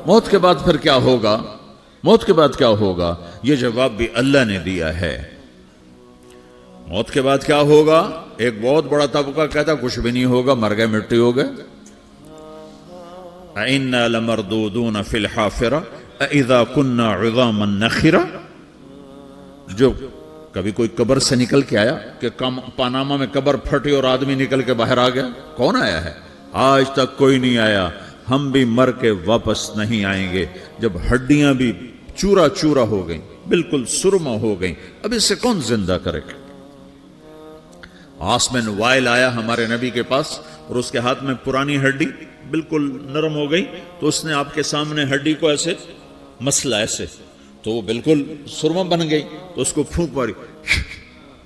موت کے بعد پھر کیا ہوگا؟ موت کے بعد کیا ہوگا؟ یہ جواب بھی اللہ نے دیا ہے۔ موت کے بعد کیا ہوگا؟ ایک بہت بڑا طبقہ کہتا کچھ بھی نہیں ہوگا، مر گئے، مٹی ہو گئے۔ اِنَّا لَمَرْدُودُونَ فِي الْحَافِرَةِ اِذَا كُنَّا عِظَامًا نَخِرَةً۔ جو کبھی کوئی قبر سے نکل کے آیا کہ پاناما میں قبر پھٹی اور آدمی نکل کے باہر آ گیا؟ کون آیا ہے؟ آج تک کوئی نہیں آیا۔ ہم بھی مر کے واپس نہیں آئیں گے۔ جب ہڈیاں بھی چورا چورا ہو گئیں، بالکل سرما ہو گئیں، اب اس سے کون زندہ کرے گا؟ آسمن وائل آیا ہمارے نبی کے پاس اور اس کے ہاتھ میں پرانی ہڈی بالکل نرم ہو گئی، تو اس نے آپ کے سامنے ہڈی کو ایسے مسلا، ایسے، تو وہ بالکل سرما بن گئی، تو اس کو پھونک ماری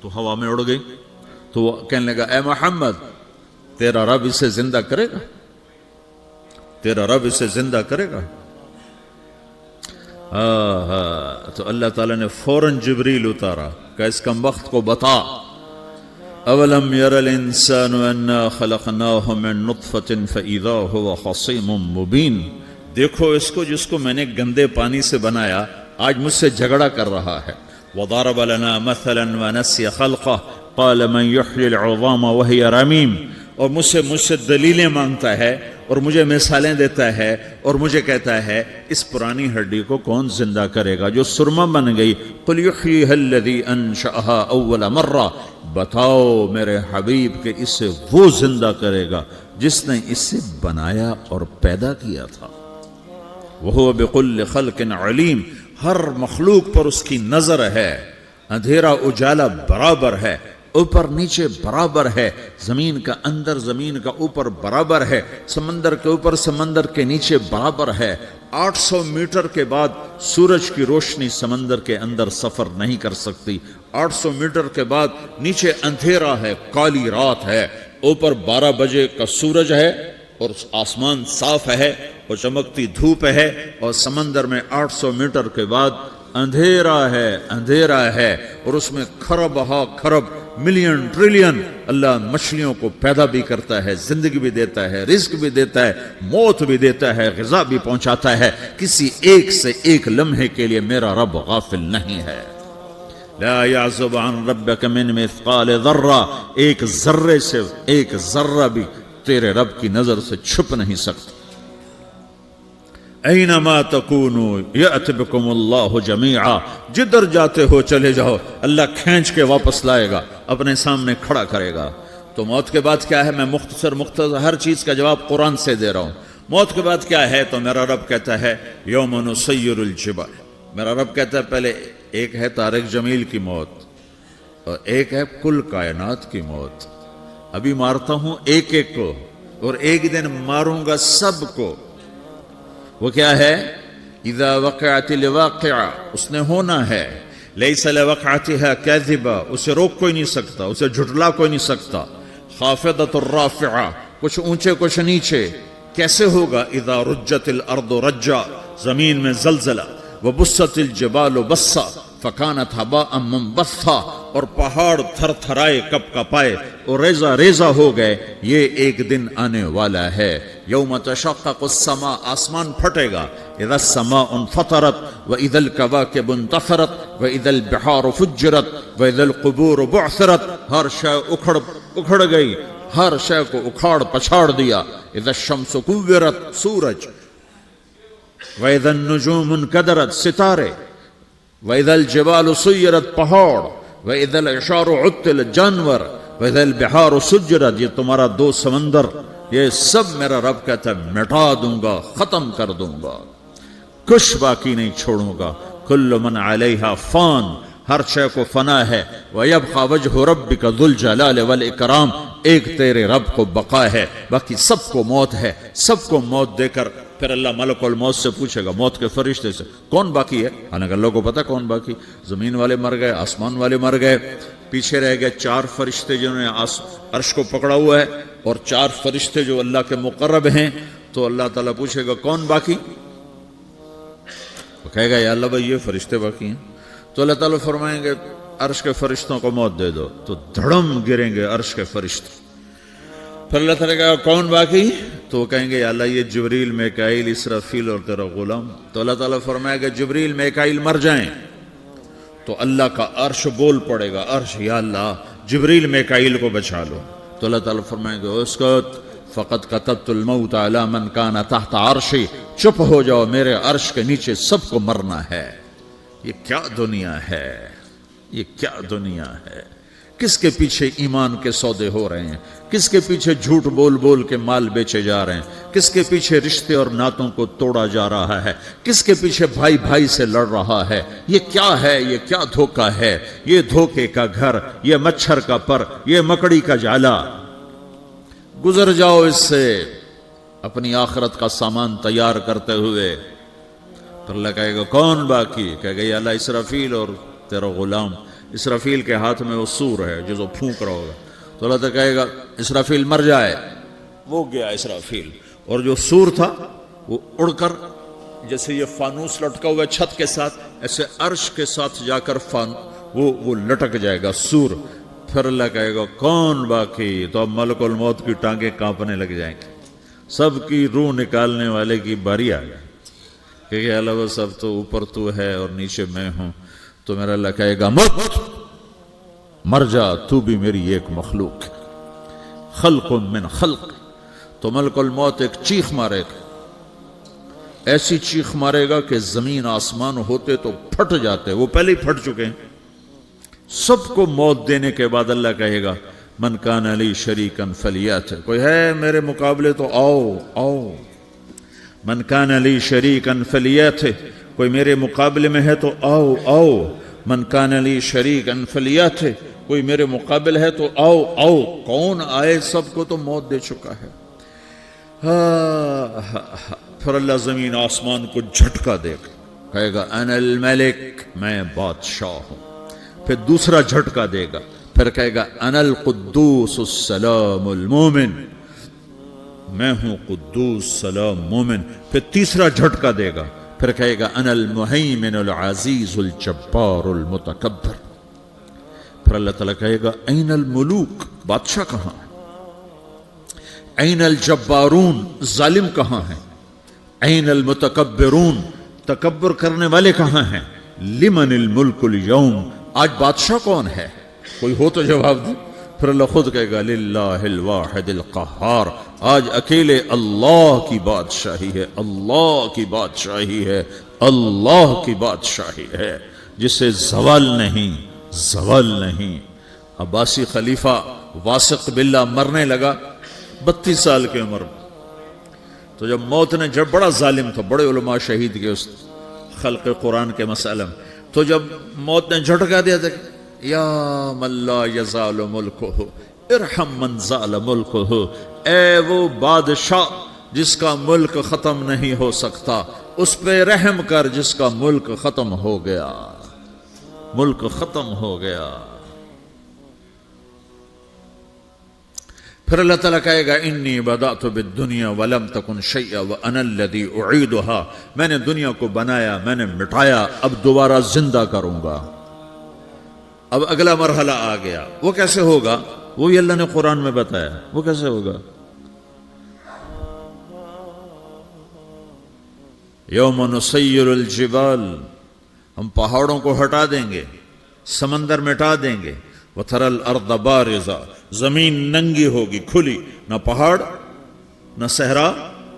تو ہوا میں اڑ گئی۔ تو وہ کہنے لگا اے محمد، تیرا رب اسے زندہ کرے گا؟ تیرا رب اسے زندہ کرے گا؟ تو اللہ تعالیٰ نے فوراً جبریل اتارا کہ اس کم وقت کو بتا، اولم یر الانسان انا خلقناہ من نطفۃ فاذا هو خصیم مبین۔ دیکھو اس کو جس کو میں نے گندے پانی سے بنایا، آج مجھ سے جھگڑا کر رہا ہے۔ وضرب لنا مثلا ونسی خلقہ قال من یحیی العظام وہی رمیم۔ اور مجھ سے دلیلیں مانگتا ہے اور مجھے مثالیں دیتا ہے اور مجھے کہتا ہے اس پرانی ہڈی کو کون زندہ کرے گا جو سرما بن گئی؟ قل یحییھا الذی انشأھا اول مرہ۔ بتاؤ میرے حبیب کہ اسے وہ زندہ کرے گا جس نے اسے بنایا اور پیدا کیا تھا۔ وہو بکل خلق علیم۔ ہر مخلوق پر اس کی نظر ہے، اندھیرا اجالا برابر ہے، اوپر نیچے برابر ہے، زمین کا اندر زمین کا اوپر برابر ہے، سمندر کے اوپر سمندر کے نیچے برابر ہے۔ 800 میٹر کے بعد سورج کی روشنی سمندر کے اندر سفر نہیں کر سکتی۔ 800 میٹر کے بعد نیچے اندھیرا ہے، کالی رات ہے، اوپر 12 بجے کا سورج ہے اور آسمان صاف ہے اور چمکتی دھوپ ہے، اور سمندر میں 800 میٹر کے بعد اندھیرا ہے اور اس میں کھرب ہا کھرب ملین ٹریلین اللہ مچھلیوں کو پیدا بھی کرتا ہے، زندگی بھی دیتا ہے، رزق بھی دیتا ہے، موت بھی دیتا ہے، غذا بھی پہنچاتا ہے۔ کسی ایک سے ایک لمحے کے لیے میرا رب غافل نہیں ہے۔ لا يعزب عن ربك من مثقال ذرہ، ایک ذرے سے ایک ذرہ بھی تیرے رب کی نظر سے چھپ نہیں سکتا۔ اینما تکونوا یأت بکم اللہ جمیعا، جدھر جاتے ہو چلے جاؤ، اللہ کھینچ کے واپس لائے گا، اپنے سامنے کھڑا کرے گا۔ تو موت کے بعد کیا ہے؟ میں مختصر ہر چیز کا جواب قرآن سے دے رہا ہوں۔ موت کے بعد کیا ہے؟ تو میرا رب کہتا ہے یوم نسیر الجبال۔ میرا رب کہتا ہے پہلے ایک ہے طارق جمیل کی موت اور ایک ہے کل کائنات کی موت۔ ابھی مارتا ہوں ایک ایک کو اور ایک دن ماروں گا سب کو۔ وہ کیا ہے؟ اذا وقعت الواقعہ، اس نے ہونا ہے۔ لیس لوقعتها کاذبہ، اسے روک کوئی نہیں سکتا، اسے جھٹلا کوئی نہیں سکتا۔ خافضۃ الرافعہ، کچھ اونچے کچھ نیچے۔ کیسے ہوگا؟ اذا رجت الارض رجا، زمین میں زلزلہ۔ وبست الجبال بسا فکانت ہباء منبثا، اور پہاڑ تھر تھرائے کپ کپائے اور ریزہ ریزہ ہو گئے۔ یہ ایک دن آنے والا ہے۔ یوم تشقق السماء، آسمان پھٹے گا۔ اذا السماء انفطرت واذا الكواكب انتثرت واذا البحار فجرت واذا القبور بعثرت، ہر شے اکھڑ گئی، ہر شے کو اکھاڑ پچھاڑ دیا۔ اذا الشمس كورت، سورج۔ واذا النجوم انكدرت، ستارے۔ وَإِذَا الْجِبَالُ سُيِّرَتْ، پہاڑ۔ وَإِذَا الْعِشَارُ عُطِّلَتْ، جانور۔ وَإِذَا الْبِحَارُ سُجِّرَتْ، یہ تمہارا دو سمندر، یہ سب میرا رب کہتا ہے مٹا دوں گا، ختم کر دوں گا، کچھ باقی نہیں چھوڑوں گا۔ كُلُّ مَنْ عَلَيْهَا فان، ہر شے کو فنا ہے۔ وَيَبْقَى وَجْهُ رَبِّكَ ذُو الْجَلَالِ وَالْإِكْرَامِ، ایک تیرے رب کو بقا ہے، باقی سب کو موت ہے۔ سب کو موت دے کر پھر اللہ ملک الموت سے پوچھے گا، موت کے فرشتے سے، کون باقی ہے؟ حالانکہ اللہ کو پتا کون باقی۔ زمین والے مر گئے، آسمان والے مر گئے، پیچھے رہ گئے 4 فرشتے جنہوں نے عرش کو پکڑا ہوا ہے اور 4 فرشتے جو اللہ کے مقرب ہیں۔ تو اللہ تعالیٰ پوچھے گا کون باقی؟ وہ کہے گا یا اللہ بھائی یہ فرشتے باقی ہیں۔ تو اللہ تعالیٰ فرمائیں گے عرش کے فرشتوں کو موت دے دو، تو دھڑم گریں گے عرش کے فرشتے۔ پھر اللہ تعالیٰ کہا کون باقی؟ تو وہ کہیں گے یا اللہ یہ جبریل میکائیل اسرافیل اور تیرا غلام. تو اللہ تعالیٰ فرمائے گا جبریل میکائیل مر جائیں تو اللہ کا عرش بول پڑے گا, عرش یا اللہ جبریل میکائیل کو بچا لو. تو اللہ تعالیٰ فرمائے گا اسکت فقط کتبت الموت علی من کان تحت عرشی, چپ ہو جاؤ میرے عرش کے نیچے سب کو مرنا ہے. یہ کیا دنیا ہے, یہ کیا دنیا ہے. کس کے پیچھے ایمان کے سودے ہو رہے ہیں, کس کے پیچھے جھوٹ بول بول کے مال بیچے جا رہے ہیں, کس کے پیچھے رشتے اور ناتوں کو توڑا جا رہا ہے, کس کے پیچھے بھائی بھائی سے لڑ رہا ہے. یہ کیا ہے, یہ کیا دھوکہ ہے, یہ دھوکے کا گھر, یہ مچھر کا پر, یہ مکڑی کا جالا. گزر جاؤ اس سے اپنی آخرت کا سامان تیار کرتے ہوئے. پھر اللہ کہے گا کون باقی؟ کہے گا یا اللہ اسرافیل اور تیرا غلام. اسرافیل کے ہاتھ میں وہ سور ہے جو پھونک رہا ہوگا. تو اللہ تعالیٰ کہے گا اسرافیل مر جائے. وہ گیا اسرافیل, اور جو سور تھا وہ اڑ کر جیسے یہ فانوس لٹکا ہوا چھت کے ساتھ ایسے عرش کے ساتھ جا کر وہ لٹک جائے گا سور. پھر اللہ کہے گا کون باقی؟ تو اب ملک الموت کی ٹانگیں کانپنے لگ جائیں گی, سب کی روح نکالنے والے کی باری آ گئی کہ اللہ وہ سب تو اوپر تو ہے اور نیچے میں ہوں. تو میرا اللہ کہے گا موت مر جا, تو بھی میری ایک مخلوق ہے, خلق من خلق. تو ملک الموت ایک چیخ مارے گا, ایسی چیخ مارے گا کہ زمین آسمان ہوتے تو پھٹ جاتے, وہ پہلے ہی پھٹ چکے ہیں. سب کو موت دینے کے بعد اللہ کہے گا من کان علی شریکن فلیات, کوئی ہے میرے مقابلے تو آؤ آؤ. من کان علی شریکن فلیات, کوئی میرے مقابلے میں ہے تو آؤ آؤ. من کان علی شریکن فلیات, کوئی میرے مقابل ہے تو آؤ آؤ. کون آئے؟ سب کو تو موت دے چکا ہے. پھر اللہ زمین آسمان کو جھٹکا دے گا, کہے گا انا الملک, میں بادشاہ ہوں. پھر دوسرا جھٹکا دے گا, پھر کہے گا انا القدوس السلام المومن, میں ہوں قدوس سلام مومن. پھر تیسرا جھٹکا دے گا, پھر کہے گا انا المہیمن العزیز الجبار المتکبر. پھر اللہ تعالیٰ کہے گا این الملوک, بادشاہ کہاں ہے؟ این الجبارون, ظالم کہاں ہیں؟ این المتکبرون, تکبر کرنے والے کہاں ہیں؟ لمن الملک اليوم, آج بادشاہ کون ہے؟ کوئی ہو تو جواب دے. پھر اللہ خود کہے گا للہ الواحد القہار, آج اکیلے اللہ کی بادشاہی ہے, اللہ کی بادشاہی ہے, اللہ کی بادشاہی ہے جسے زوال نہیں, زوال نہیں. عباسی خلیفہ واسق باللہ مرنے لگا 32 سال کی عمر میں. تو جب موت نے, جب بڑا ظالم تھا, بڑے علماء شہید کے اس خلق قرآن کے مسئلہ میں, تو جب موت نے جھٹکا دیا تھا یا من لا یزال ملکہ ارحم من زال ملکہ, اے وہ بادشاہ جس کا ملک ختم نہیں ہو سکتا, اس پہ رحم کر جس کا ملک ختم ہو گیا, ملک ختم ہو گیا. پھر اللہ تعالیٰ کہے گا انی بدأت بالدنیا ولم تکن شیئا وانا الذی اعیدہا, میں نے دنیا کو بنایا, میں نے مٹایا, اب دوبارہ زندہ کروں گا. اب اگلا مرحلہ آ گیا, وہ کیسے ہوگا؟ وہی اللہ نے قرآن میں بتایا. وہ کیسے ہوگا؟ یوم نسیر الجبال, ہم پہاڑوں کو ہٹا دیں گے, سمندر مٹا دیں گے. وتری الارض بارزا, زمین ننگی ہوگی, کھلی, نہ پہاڑ, نہ صحرا,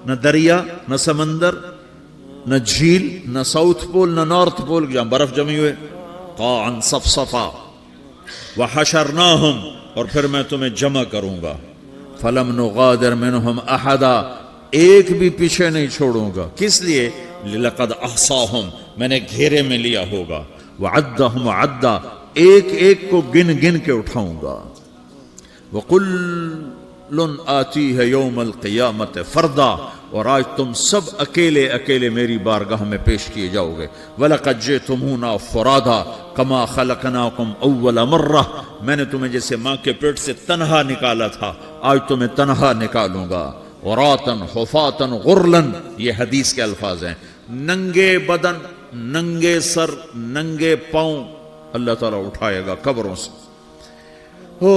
نہ دریا, نہ سمندر, نہ جھیل, نہ ساؤتھ پول, نہ نارتھ پول جہاں برف جمی ہوئے. قاعا صفصفا وحشرناہم, اور پھر میں تمہیں جمع کروں گا. فلم نغادر منہم احدا, ایک بھی پیچھے نہیں چھوڑوں گا. کس لیے؟ لقد احصاہم, میں نے گھیرے میں لیا ہوگا. وعدہم عدا, ایک ایک کو گن گن کے اٹھاؤں گا. وَقُلٌّ آتِيهَ يَوْمَ الْقِيَامَةِ فَرْدًا, اور آج تم سب اکیلے اکیلے میری بارگاہ میں پیش کیے جاؤ گے. وَلَقَدْ جِئْتُمُونَا فُرَادًا كَمَا خَلَقْنَاكُمْ أَوَّلَ مَرَّةٍ, میں نے تمہیں جیسے ماں کے پیٹ سے تنہا نکالا تھا, آج تمہیں تنہا نکالوں گا. عُرَاةً حُفَاةً غُرْلًا, یہ حدیث کے الفاظ ہیں. ننگے بدن, ننگے سر, ننگے پاؤں اللہ تعالیٰ اٹھائے گا قبروں سے. ہو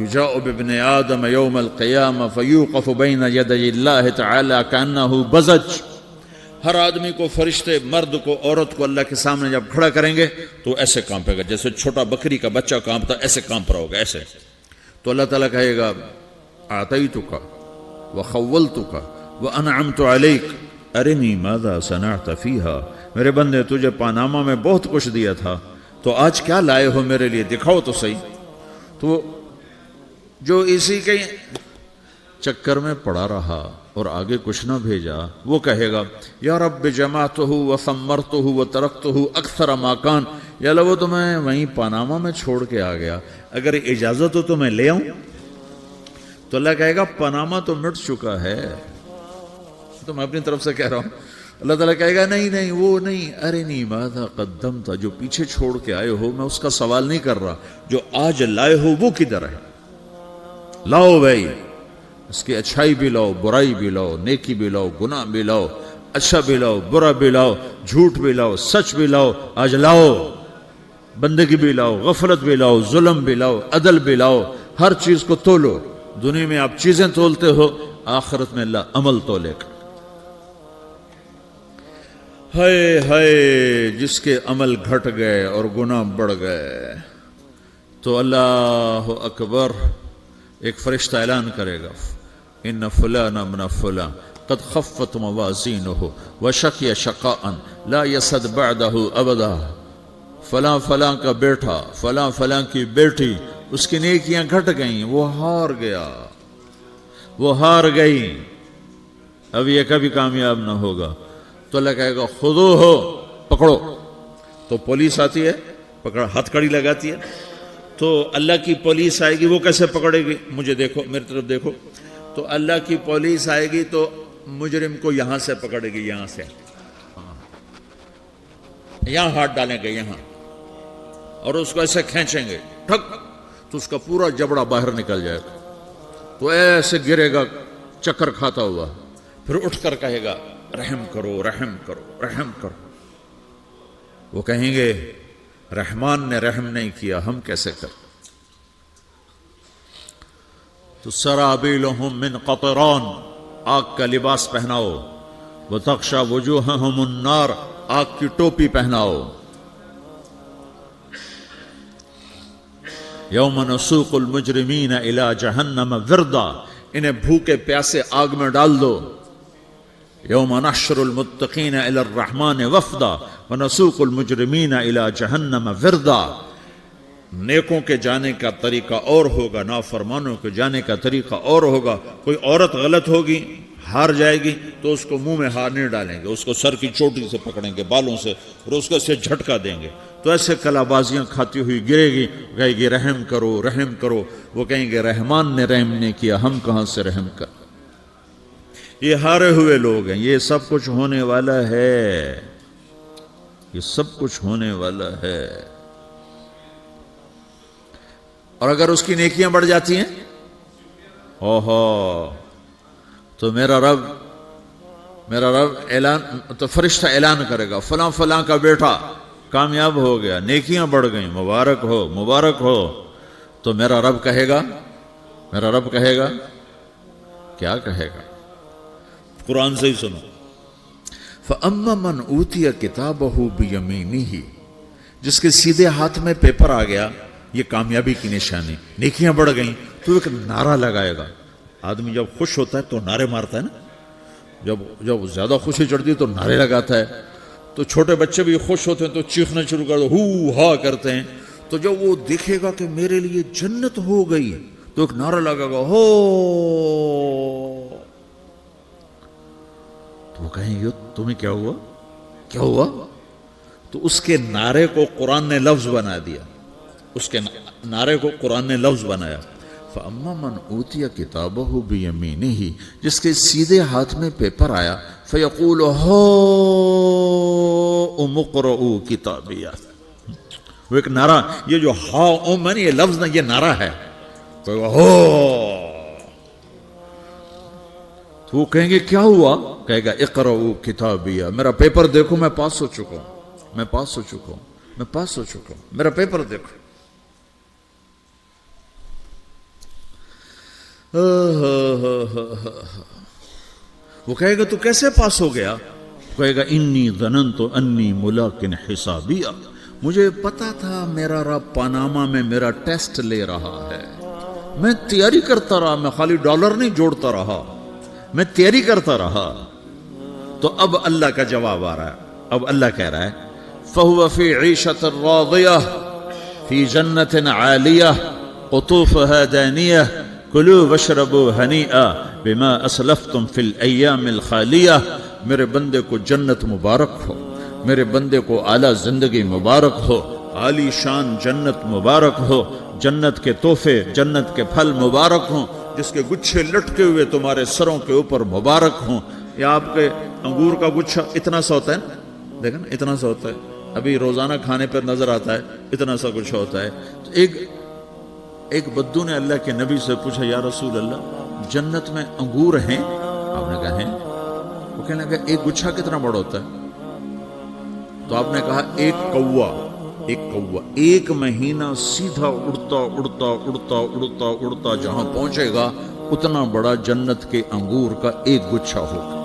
يجاء بابن آدم يوم القيامة فيوقف بين يدي الله تعالى كأنه بزج. ہر آدمی کو فرشتے مرد کو عورت کو اللہ کے سامنے جب کھڑا کریں گے تو ایسے کانپے گا جیسے چھوٹا بکری کا بچہ کانپتا ایسے کانپ رہا ہوگا ایسے. تو اللہ تعالیٰ کہے گا اعطیتک وخولتک وانعمت علیک ارنی ماذا صنعت فیہا. میرے بندے تجھے پاناما میں بہت کچھ دیا تھا تو آج کیا لائے ہو میرے لیے دکھاؤ تو صحیح. تو جو اسی کے چکر میں پڑا رہا اور آگے کچھ نہ بھیجا وہ کہے گا یا رب جمعتہ وثمرتہ وترکتہ اکثر ما کان. یا اللہ وہ تو میں وہیں پاناما میں چھوڑ کے آ گیا, اگر اجازت ہو تو میں لے آؤں. تو اللہ کہے گا پاناما تو مٹ چکا ہے, تو میں اپنی طرف سے کہہ رہا ہوں. اللہ تعالیٰ کہے گا نہیں وہ نہیں, ارنی ماذا قدمت, جو پیچھے چھوڑ کے آئے ہو میں اس کا سوال نہیں کر رہا, جو آج لائے ہو وہ کدھر ہے. لاؤ بھائی, اس کی اچھائی بھی لاؤ, برائی بھی لاؤ, نیکی بھی لاؤ, گناہ بھی لاؤ, اچھا بھی لاؤ, برا بھی لاؤ, جھوٹ بھی لاؤ, سچ بھی لاؤ. آج لاؤ, بندگی بھی لاؤ, غفلت بھی لاؤ, ظلم بھی لاؤ, عدل بھی لاؤ. ہر چیز کو تولو. دنیا میں آپ چیزیں تولتے ہو, آخرت میں اللہ عمل تولے گا. ہائے ہائے جس کے عمل گھٹ گئے اور گناہ بڑھ گئے تو اللہ اکبر, ایک فرشتہ اعلان کرے گا ان فلان من فلان قد خفت موازینہ وشقی شقاء لا یسد بعدہ ابدا. فلاں فلاں کا بیٹا, فلاں فلاں کی بیٹی, اس کی نیکیاں گھٹ گئیں, وہ ہار گیا, وہ ہار گئی, اب یہ کبھی کامیاب نہ ہوگا. تو اللہ کہے گا خودو ہو, پکڑو. تو پولیس آتی ہے, پکڑ ہتھ کڑی لگاتی ہے. تو اللہ کی پولیس آئے گی, وہ کیسے پکڑے گی؟ مجھے دیکھو, میری طرف دیکھو. تو اللہ کی پولیس آئے گی تو مجرم کو یہاں سے پکڑے گی, یہاں سے, یہاں ہاتھ ڈالیں گے یہاں, اور اس کو ایسے کھینچیں گے ٹھک, تو اس کا پورا جبڑا باہر نکل جائے گا. تو ایسے گرے گا چکر کھاتا ہوا, پھر اٹھ کر کہے گا رحم کرو رحم کرو رحم کرو. وہ کہیں گے رحمان نے رحم نہیں کیا, ہم کیسے کریں؟ تو سرابیلہم من قطران, آگ کا لباس پہناؤ. وتغشی وجوہہم النار, آگ کی ٹوپی پہناؤ. یوم نسوق المجرمین الی جہنم وردا, انہیں بھوکے پیاسے آگ میں ڈال دو. یوم نحشر المتقین الی الرحمن وفدا ونسوق المجرمین الی جہنم وردا. نیکوں کے جانے کا طریقہ اور ہوگا, نافرمانوں کے جانے کا طریقہ اور ہوگا. کوئی عورت غلط ہوگی, ہار جائے گی, تو اس کو منہ میں ہار نہیں ڈالیں گے, اس کو سر کی چوٹی سے پکڑیں گے, بالوں سے, اور اس کو سے جھٹکا دیں گے. تو ایسے کلا بازیاں کھاتی ہوئی گرے گی, کہے گی رحم کرو رحم کرو. وہ کہیں گے رحمان نے رحم نہیں کیا, ہم کہاں سے رحم کر. یہ ہارے ہوئے لوگ ہیں. یہ سب کچھ ہونے والا ہے, یہ سب کچھ ہونے والا ہے. اور اگر اس کی نیکیاں بڑھ جاتی ہیں, اوہو, تو میرا رب اعلان, تو فرشتہ اعلان کرے گا فلاں فلاں کا بیٹا کامیاب ہو گیا, نیکیاں بڑھ گئیں, مبارک ہو مبارک ہو. تو میرا رب کہے گا کیا کہے گا؟ قرآن سے ہی سنو. فَأَمَّا مَنْ أُوتِيَ كِتَابَهُ بِيَمِينِهِ, جس کے سیدھے ہاتھ میں پیپر آ گیا, یہ کامیابی کی نشانی, نیکیاں بڑھ گئیں. تو ایک نعرہ لگائے گا. آدمی جب خوش ہوتا ہے تو نعرے مارتا ہے نا, جب زیادہ خوشی چڑھتی ہے تو نعرے لگاتا ہے. تو چھوٹے بچے بھی خوش ہوتے ہیں تو چیخنا شروع کر دو, ہو ہا کرتے ہیں. تو جب وہ دیکھے گا کہ میرے لیے جنت ہو گئی تو ایک نعرہ لگے گا ہو. تو وہ کہیں گے تمہیں کیا ہوا؟ تو اس کے نعرے کو قرآن نے لفظ بنا دیا, اس کے نعرے کو قرآن نے لفظ بنایا. فَأَمَّا مَنْ أُوتِيَ كِتَابَهُ بِيَمِينِهِ, جس کے سیدھے ہاتھ میں پیپر آیا, فَيَقُولُ هَاؤْمُ اقْرَءُوا كِتَابِيَهْ. وہ ایک نعرہ, یہ جو ہاؤم ہے نا, یہ لفظ نہ, یہ نعرہ ہے. تو وہ کہیں گے کیا ہوا؟ کہے گا اقرؤوا کتابیہ, میرا پیپر دیکھو, میں پاس ہو چکا ہوں, میرا پیپر دیکھو. وہ کہے گا تو کیسے پاس ہو گیا؟ کہے گا انی ظننت انی ملاقن حسابیہ، مجھے پتا تھا میرا رب پاناما میں میرا ٹیسٹ لے رہا ہے، میں تیاری کرتا رہا، میں خالی ڈالر نہیں جوڑتا رہا، میں تیاری کرتا رہا۔ تو اب اللہ کا جواب آ رہا ہے، اب اللہ کہہ رہا ہے فَهُوَ فِي عِيشَةٍ رَاضِيَةٍ فِي جَنَّةٍ عَالِيَةٍ قُطُوفُهَا دَانِيَةٌ كُلُوا وَاشْرَبُوا هَنِيئًا بِمَا أَسْلَفْتُمْ فِي الْأَيَّامِ الْخَالِيَةِ۔ میرے بندے کو جنت مبارک ہو، میرے بندے کو اعلیٰ زندگی مبارک ہو، عالی شان جنت مبارک ہو، جنت کے تحفے، جنت کے پھل مبارک ہوں، جس کے گچھے لٹکے ہوئے تمہارے سروں کے اوپر مبارک ہوں۔ یا آپ کے انگور کا گچھا اتنا سا ہوتا ہے نا، دیکھیں نا اتنا سا ہوتا ہے، ابھی روزانہ کھانے پر نظر آتا ہے، اتنا سا گچھا ہوتا ہے۔ تو ایک بدو نے اللہ کے نبی سے پوچھا یا رسول اللہ جنت میں انگور ہیں؟ آپ نے کہا ہیں۔ وہ کہنے لگا ایک گچھا کتنا بڑا ہوتا ہے؟ تو آپ نے کہا ایک کوا ایک مہینہ سیدھا اڑتا اڑتا اڑتا اڑتا اڑتا جہاں پہنچے گا اتنا بڑا جنت کے انگور کا ایک گچھا ہوگا۔